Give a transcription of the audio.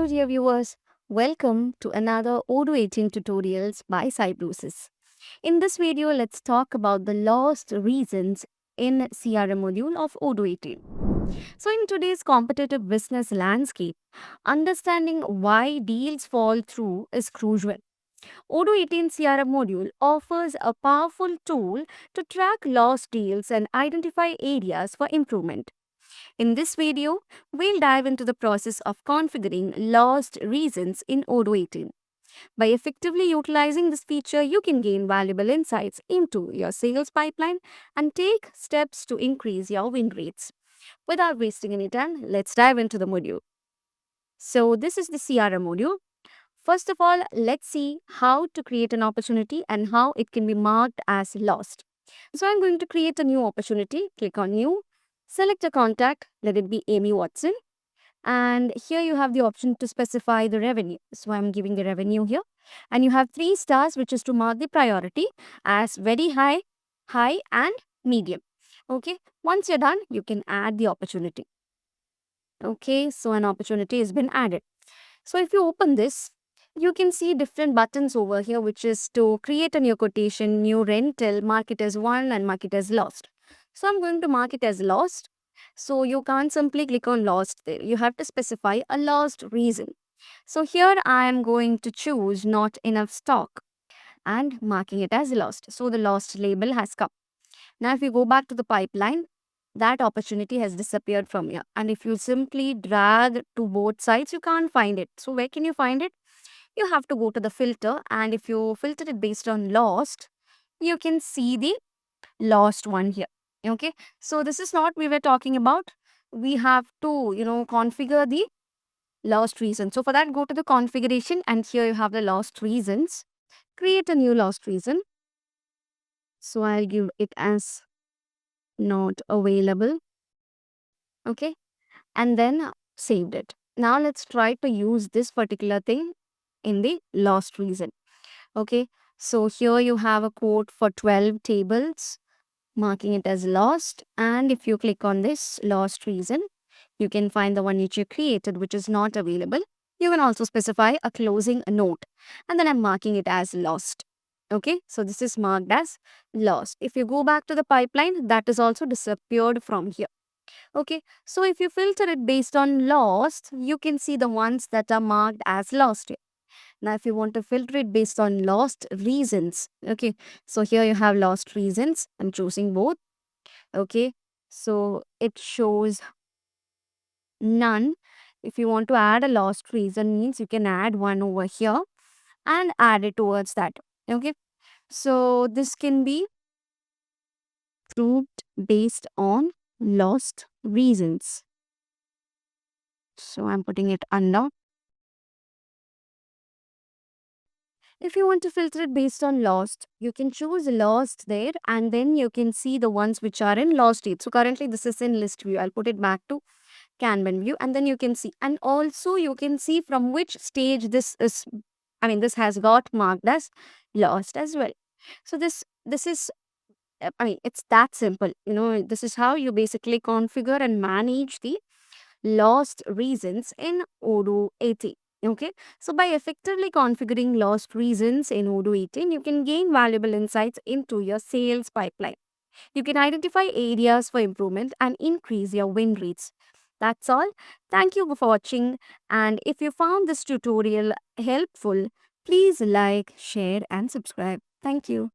Hello, dear viewers. Welcome to another Odoo 18 tutorials by Cybrosys. In this video, let's talk about the lost reasons in CRM module of Odoo 18. So, in today's competitive business landscape, understanding why deals fall through is crucial. Odoo 18 CRM module offers a powerful tool to track lost deals and identify areas for improvement. In this video, we'll dive into the process of configuring lost reasons in Odoo 18. By effectively utilizing this feature, you can gain valuable insights into your sales pipeline and take steps to increase your win rates. Without wasting any time, let's dive into the module. So, this is the CRM module. First of all, let's see how to create an opportunity and how it can be marked as lost. So, I'm going to create a new opportunity. Click on New, select a contact, let it be Amy Watson. And here you have the option to specify the revenue. So I'm giving the revenue here. And you have 3 stars, which is to mark the priority as very high, high, and medium. Okay. Once you're done, you can add the opportunity. Okay. So an opportunity has been added. So if you open this, you can see different buttons over here, which is to create a new quotation, new rental, mark it as won, and mark it as lost. So I'm going to mark it as lost. So you can't simply click on lost there. You have to specify a lost reason. So here I am going to choose not enough stock and marking it as lost. So the lost label has come. Now if you go back to the pipeline, that opportunity has disappeared from here. And if you simply drag to both sides, you can't find it. So where can you find it? You have to go to the filter, and if you filter it based on lost, you can see the lost one here. Okay, so this is not we were talking about. We have to configure the lost reason. So for that, go to the configuration, and here you have the lost reasons. Create a new lost reason. So I'll give it as not available. Okay, and then saved it. Now let's try to use this particular thing in the lost reason. Okay, so here you have a quote for 12 tables, marking it as lost. And if you click on this lost reason, you can find the one which you created, which is not available. You can also specify a closing note, and then I'm marking it as lost. Okay, so this is marked as lost. If you go back to the pipeline, that is also disappeared from here. Okay, so if you filter it based on lost, you can see the ones that are marked as lost here. Now, if you want to filter it based on lost reasons, okay, so here you have lost reasons. I'm choosing both. Okay, so it shows none. If you want to add a lost reason, means you can add one over here and add it towards that. Okay, so this can be grouped based on lost reasons. So I'm putting it under. If you want to filter it based on lost, you can choose lost there, and then you can see the ones which are in lost state. So currently this is in list view. I'll put it back to Kanban view, and then you can see. And also you can see from which stage this is, this has got marked as lost as well. So this is, it's that simple. This is how you basically configure and manage the lost reasons in Odoo 18. Okay, so by effectively configuring lost reasons in Odoo 18, you can gain valuable insights into your sales pipeline. You can identify areas for improvement and increase your win rates. That's all. Thank you for watching. And if you found this tutorial helpful, please like, share, and subscribe. Thank you.